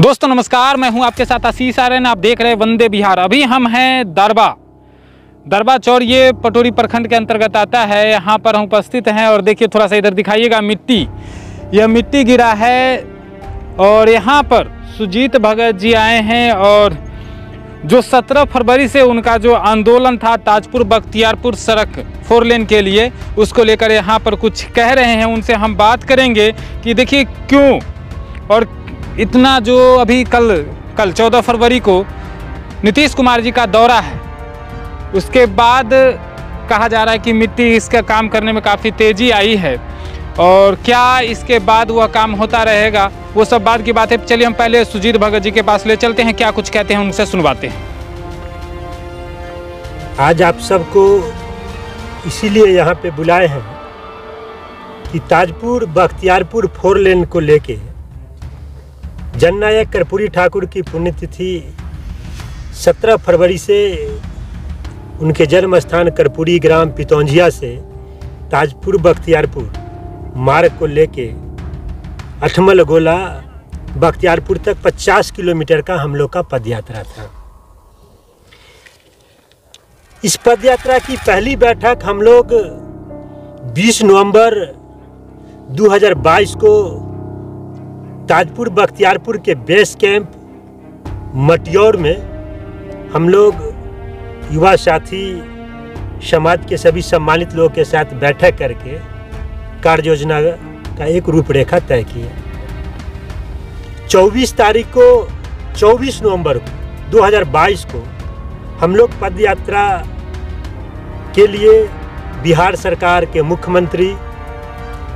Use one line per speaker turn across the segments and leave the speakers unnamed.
दोस्तों नमस्कार, मैं हूं आपके साथ आशीष आर्यन। आप देख रहे हैं वंदे बिहार। अभी हम हैं दरबा चौर, ये पटोरी प्रखंड के अंतर्गत आता है। यहाँ पर हम उपस्थित हैं और देखिए थोड़ा सा इधर दिखाइएगा मिट्टी, यह मिट्टी गिरा है और यहाँ पर सुजीत भगत जी आए हैं और जो 17 फरवरी से उनका जो आंदोलन था ताजपुर बख्तियारपुर सड़क 4 लेन के लिए, उसको लेकर यहाँ पर कुछ कह रहे हैं। उनसे हम बात करेंगे कि देखिए क्यों और इतना जो अभी कल 14 फरवरी को नीतीश कुमार जी का दौरा है, उसके बाद कहा जा रहा है कि मिट्टी इसका काम करने में काफ़ी तेज़ी आई है और क्या इसके बाद वह काम होता रहेगा, वो सब बात की बात है। चलिए हम पहले सुजीत भगत जी के पास ले चलते हैं, क्या कुछ कहते हैं उनसे सुनवाते हैं।
आज आप सबको इसीलिए यहाँ पे बुलाए हैं कि ताजपुर बख्तियारपुर 4 लेन को लेके जननायक कर्पूरी ठाकुर की पुण्यतिथि 17 फरवरी से उनके जन्म स्थान कर्पूरी ग्राम पितौंजिया से ताजपुर बख्तियारपुर मार्ग को लेके अठमल गोला बख्तियारपुर तक 50 किलोमीटर का हम लोग का पदयात्रा था। इस पदयात्रा की पहली बैठक हम लोग 20 नवंबर 2022 को ताजपुर बख्तियारपुर के बेस कैंप मटियौर में हम लोग युवा साथी समाज के सभी सम्मानित लोगों के साथ बैठक करके कार्य योजना का एक रूपरेखा तय किया। 24 नवंबर 2022 को हम लोग पदयात्रा के लिए बिहार सरकार के मुख्यमंत्री,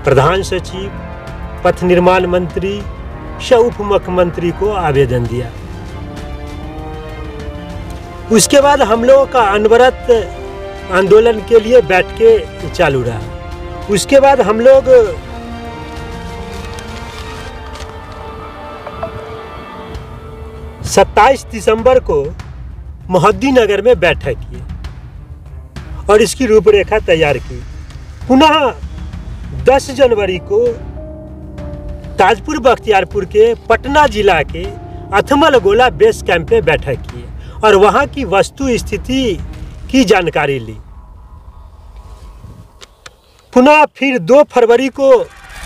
प्रधान सचिव, पथ निर्माण मंत्री, उप मुख्यमंत्री को आवेदन दिया। उसके बाद हम लोगों का अनवरत आंदोलन के लिए बैठ के चालू रहा। उसके बाद हम लोग सत्ताईस दिसंबर को मोहद्दीनगर में बैठक की और इसकी रूपरेखा तैयार की। पुनः 10 जनवरी को ताजपुर बख्तियारपुर के पटना जिला के अथमल गोला बेस कैंप में बैठक की और वहां की वस्तु स्थिति की जानकारी ली। पुनः फिर 2 फरवरी को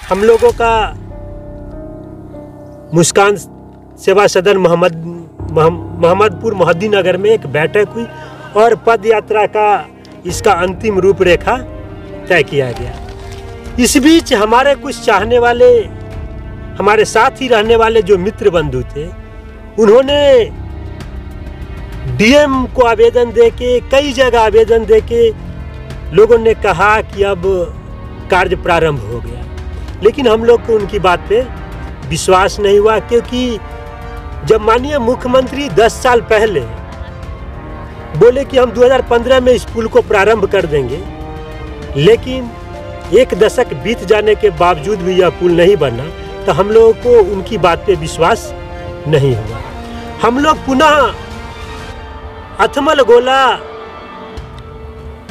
हम लोगों का मुस्कान सेवा सदन मोहम्मदपुर मोहद्दीनगर में एक बैठक हुई और पद यात्रा का इसका अंतिम रूपरेखा तय किया गया। इस बीच हमारे कुछ चाहने वाले, हमारे साथ ही रहने वाले जो मित्र बंधु थे, उन्होंने डीएम को आवेदन देके, कई जगह आवेदन देके लोगों ने कहा कि अब कार्य प्रारंभ हो गया, लेकिन हम लोग को उनकी बात पे विश्वास नहीं हुआ। क्योंकि जब माननीय मुख्यमंत्री 10 साल पहले बोले कि हम 2015 में इस पुल को प्रारंभ कर देंगे, लेकिन 1 दशक बीत जाने के बावजूद भी यह पुल नहीं बना, तो हम लोगों को उनकी बात पे विश्वास नहीं हुआ। हम लोग पुनः अथमल गोला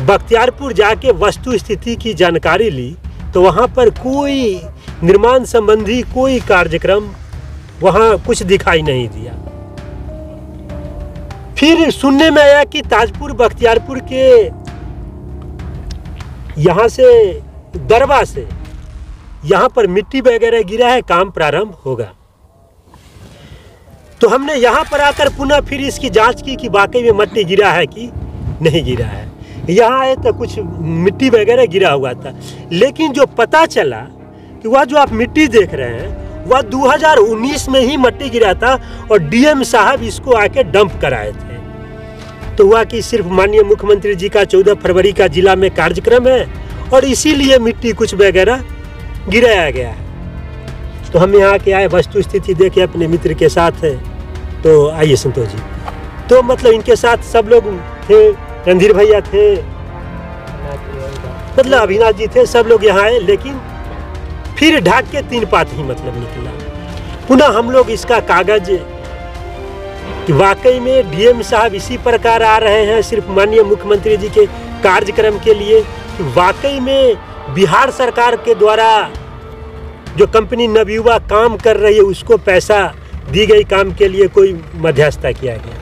बख्तियारपुर जाके वस्तु स्थिति की जानकारी ली, तो वहाँ पर कोई निर्माण संबंधी कोई कार्यक्रम वहाँ कुछ दिखाई नहीं दिया। फिर सुनने में आया कि ताजपुर बख्तियारपुर के यहाँ से दरबा से यहाँ पर मिट्टी वगैरह गिरा है, काम प्रारंभ होगा। तो हमने यहाँ पर आकर पुनः फिर इसकी जांच की कि वाकई में मिट्टी गिरा है कि नहीं गिरा है। यहाँ आए तो कुछ मिट्टी वगैरह गिरा हुआ था, लेकिन जो पता चला कि वह जो आप मिट्टी देख रहे हैं वह 2019 में ही मिट्टी गिरा था और डीएम साहब इसको आके डंप कराए थे। तो हुआ कि सिर्फ माननीय मुख्यमंत्री जी का 14 फरवरी का जिला में कार्यक्रम है और इसीलिए मिट्टी कुछ वगैरह गिराया गया है। तो हम यहाँ के आए, वस्तु स्थिति देखे अपने मित्र के साथ है। तो आइए संतोष जी, तो मतलब इनके साथ सब लोग थे, रणधीर भैया थे, मतलब अविनाश जी थे, सब लोग यहाँ आए। लेकिन फिर ढाक के 3 पात ही मतलब निकला। पुनः हम लोग इसका कागज कि वाकई में डीएम साहब इसी प्रकार आ रहे हैं सिर्फ माननीय मुख्यमंत्री जी के कार्यक्रम के लिए, कि वाकई में बिहार सरकार के द्वारा जो कंपनी नवयुवा काम कर रही है उसको पैसा दी गई काम के लिए कोई मध्यस्थता किया गया।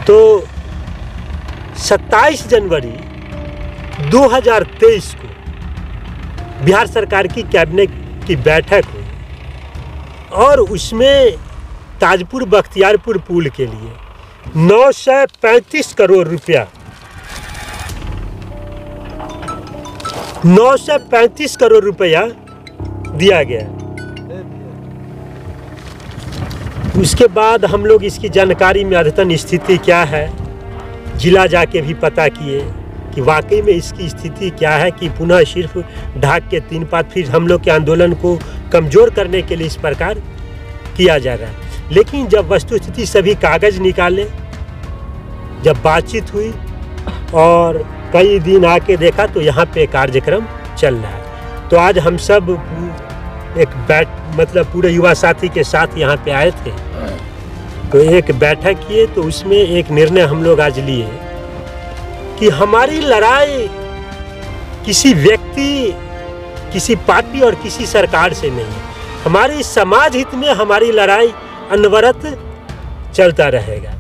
तो 27 जनवरी 2023 को बिहार सरकार की कैबिनेट की बैठक हुई और उसमें ताजपुर बख्तियारपुर पुल के लिए 935 करोड़ रुपया 935 करोड़ रुपया दिया गया। उसके बाद हम लोग इसकी जानकारी में अद्यतन स्थिति क्या है जिला जाके भी पता किए कि वाकई में इसकी स्थिति क्या है कि पुनः सिर्फ ढाक के 3 पात फिर हम लोग के आंदोलन को कमज़ोर करने के लिए इस प्रकार किया जा रहा है। लेकिन जब वस्तुस्थिति सभी कागज़ निकाले, जब बातचीत हुई और कई दिन आके देखा तो यहाँ पे कार्यक्रम चल रहा है। तो आज हम सब एक मतलब पूरे युवा साथी के साथ यहाँ पे आए थे, तो एक बैठक किए, तो उसमें एक निर्णय हम लोग आज लिए कि हमारी लड़ाई किसी व्यक्ति, किसी पार्टी और किसी सरकार से नहीं है। हमारी समाज हित में हमारी लड़ाई अनवरत चलता रहेगा।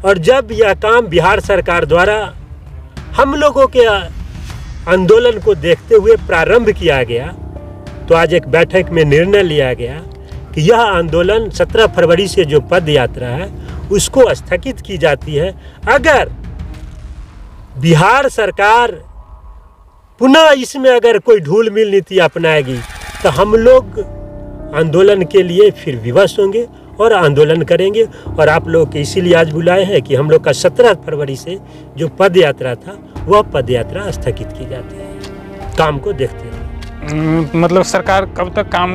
और जब यह काम बिहार सरकार द्वारा हम लोगों के आंदोलन को देखते हुए प्रारंभ किया गया, तो आज एक बैठक में निर्णय लिया गया कि यह आंदोलन 17 फरवरी से जो पद यात्रा है उसको स्थगित की जाती है। अगर बिहार सरकार पुनः इसमें अगर कोई ढूल मिल नीति अपनाएगी तो हम लोग आंदोलन के लिए फिर विवश होंगे और आंदोलन करेंगे। और आप लोग के इसीलिए आज बुलाए हैं कि हम लोग का 17 फरवरी से जो पद यात्रा था वह पद यात्रा स्थगित की जाती है, काम को देखते हुए।
मतलब सरकार कब तक काम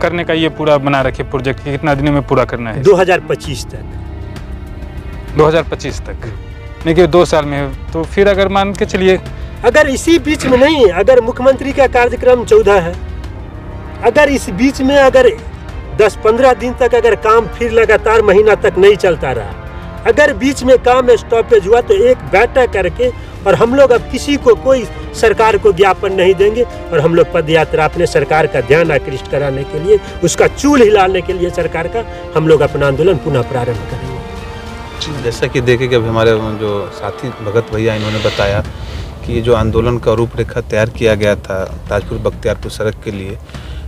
करने का ये पूरा बना रखे प्रोजेक्ट, कितना दिनों में पूरा करना है?
2025 तक।
2025 तक, नहीं कि 2 साल में। तो फिर अगर मान के चलिए
अगर इसी बीच में नहीं, अगर मुख्यमंत्री का कार्यक्रम 14 है, अगर इस बीच में अगर 10-15 दिन तक अगर काम फिर लगातार महीना तक नहीं चलता रहा, अगर बीच में काम स्टॉपेज हुआ, तो एक बैठक करके और हम लोग अब किसी को कोई सरकार को ज्ञापन नहीं देंगे और हम लोग पद यात्रा अपने सरकार का ध्यान आकृष्ट कराने के लिए, उसका चूल हिलाने के लिए सरकार का हम लोग अपना आंदोलन पुनः प्रारंभ करेंगे।
जैसा कि देखें कि अभी हमारे जो साथी भगत भैया इन्होंने बताया कि ये जो आंदोलन का रूपरेखा तैयार किया गया था ताजपुर बख्तियारपुर सड़क के लिए,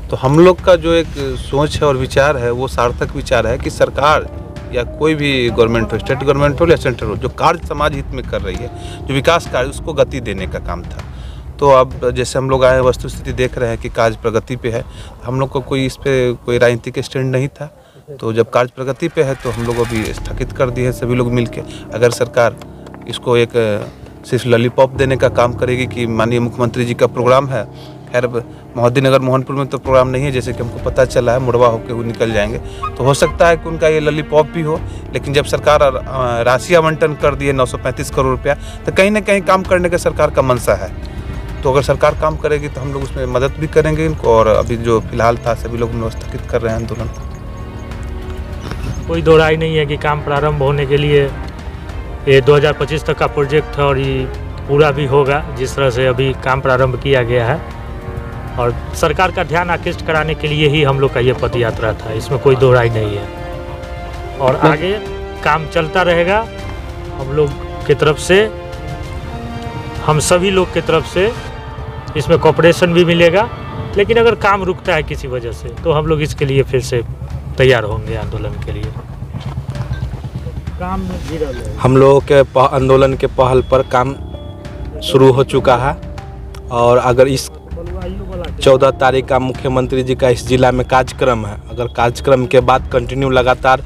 तो हम लोग का जो एक सोच है और विचार है वो सार्थक विचार है कि सरकार या कोई भी गवर्नमेंट हो, स्टेट गवर्नमेंट हो या सेंट्रल हो, जो कार्य समाज हित में कर रही है, जो विकास कार्य, उसको गति देने का काम था। तो अब जैसे हम लोग आए वस्तुस्थिति देख रहे हैं कि कार्य प्रगति पे है, हम लोग को कोई इस पे कोई राजनीतिक स्टैंड नहीं था। तो जब कार्य प्रगति पे है तो हम लोग अभी स्थगित कर दिए सभी लोग मिलके। अगर सरकार इसको एक सिर्फ लॉलीपॉप देने का काम करेगी कि माननीय मुख्यमंत्री जी का प्रोग्राम है, खैर मोहद्दीनगर मोहनपुर में तो प्रोग्राम नहीं है जैसे कि हमको पता चला है, मुड़वा होकर वो निकल जाएंगे, तो हो सकता है कि उनका ये लॉलीपॉप भी हो। लेकिन जब सरकार राशि आवंटन कर दिए 935 करोड़ रुपया, तो कहीं ना कहीं काम करने का सरकार का मंशा है। तो अगर सरकार काम करेगी तो हम लोग उसमें मदद भी करेंगे इनको। और अभी जो फिलहाल था सभी लोग स्थगित कर रहे हैं आंदोलन।
कोई दो राय नहीं है कि काम प्रारंभ होने के लिए ये 2025 तक का प्रोजेक्ट है और ये पूरा भी होगा जिस तरह से अभी काम प्रारंभ किया गया है। और सरकार का ध्यान आकृष्ट कराने के लिए ही हम लोग का ये पद यात्रा था, इसमें कोई दो राय नहीं है। और आगे काम चलता रहेगा। हम लोग की तरफ से, हम सभी लोग की तरफ से इसमें कोऑपरेशन भी मिलेगा। लेकिन अगर काम रुकता है किसी वजह से तो हम लोग इसके लिए फिर से तैयार होंगे आंदोलन के लिए। काम
हम लोगों के आंदोलन के पहल पर काम शुरू हो चुका है। और अगर इस 14 तारीख का मुख्यमंत्री जी का इस जिला में कार्यक्रम है, अगर कार्यक्रम के बाद कंटिन्यू लगातार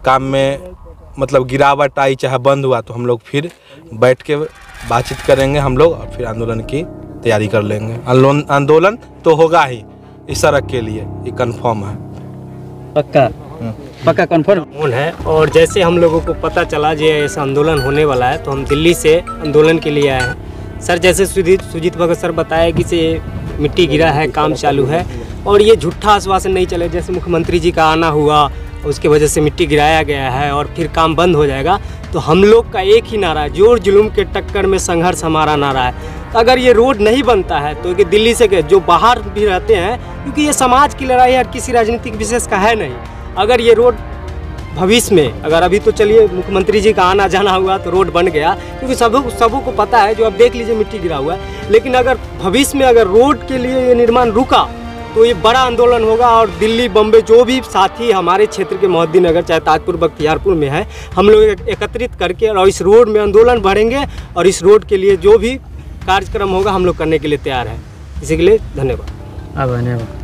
काम में मतलब गिरावट आई चाहे बंद हुआ, तो हम लोग फिर बैठ के बातचीत करेंगे हम लोग और फिर आंदोलन की तैयारी कर लेंगे। आंदोलन तो होगा ही इस सड़क के लिए, ये कंफर्म है।
पक्का कंफर्म है। और जैसे हम लोगों को पता चला जो ऐसा आंदोलन होने वाला है तो हम दिल्ली से आंदोलन के लिए आए हैं। सर जैसे सुजीत भगत सर बताया कि से मिट्टी गिरा है, काम चालू है और ये झूठा आश्वासन नहीं चले। जैसे मुख्यमंत्री जी का आना हुआ उसके वजह से मिट्टी गिराया गया है और फिर काम बंद हो जाएगा, तो हम लोग का एक ही नारा है, जोर जुलूम के टक्कर में संघर्ष हमारा नारा है। तो अगर ये रोड नहीं बनता है तो कि दिल्ली से जो बाहर भी रहते हैं, क्योंकि ये समाज की लड़ाई है, किसी राजनीतिक विशेष का है नहीं। अगर ये रोड भविष्य में, अगर अभी तो चलिए मुख्यमंत्री जी का आना जाना हुआ तो रोड बन गया, क्योंकि सबों को पता है, जो अब देख लीजिए मिट्टी गिरा हुआ है। लेकिन अगर भविष्य में अगर रोड के लिए ये निर्माण रुका तो ये बड़ा आंदोलन होगा और दिल्ली बम्बई जो भी साथी हमारे क्षेत्र के मोहद्दीनगर चाहे ताजपुर बख्तियारपुर में है, हम लोग एकत्रित करके और इस रोड में आंदोलन भरेंगे और इस रोड के लिए जो भी कार्यक्रम होगा हम लोग करने के लिए तैयार हैं। इसी के लिए धन्यवाद।
धन्यवाद।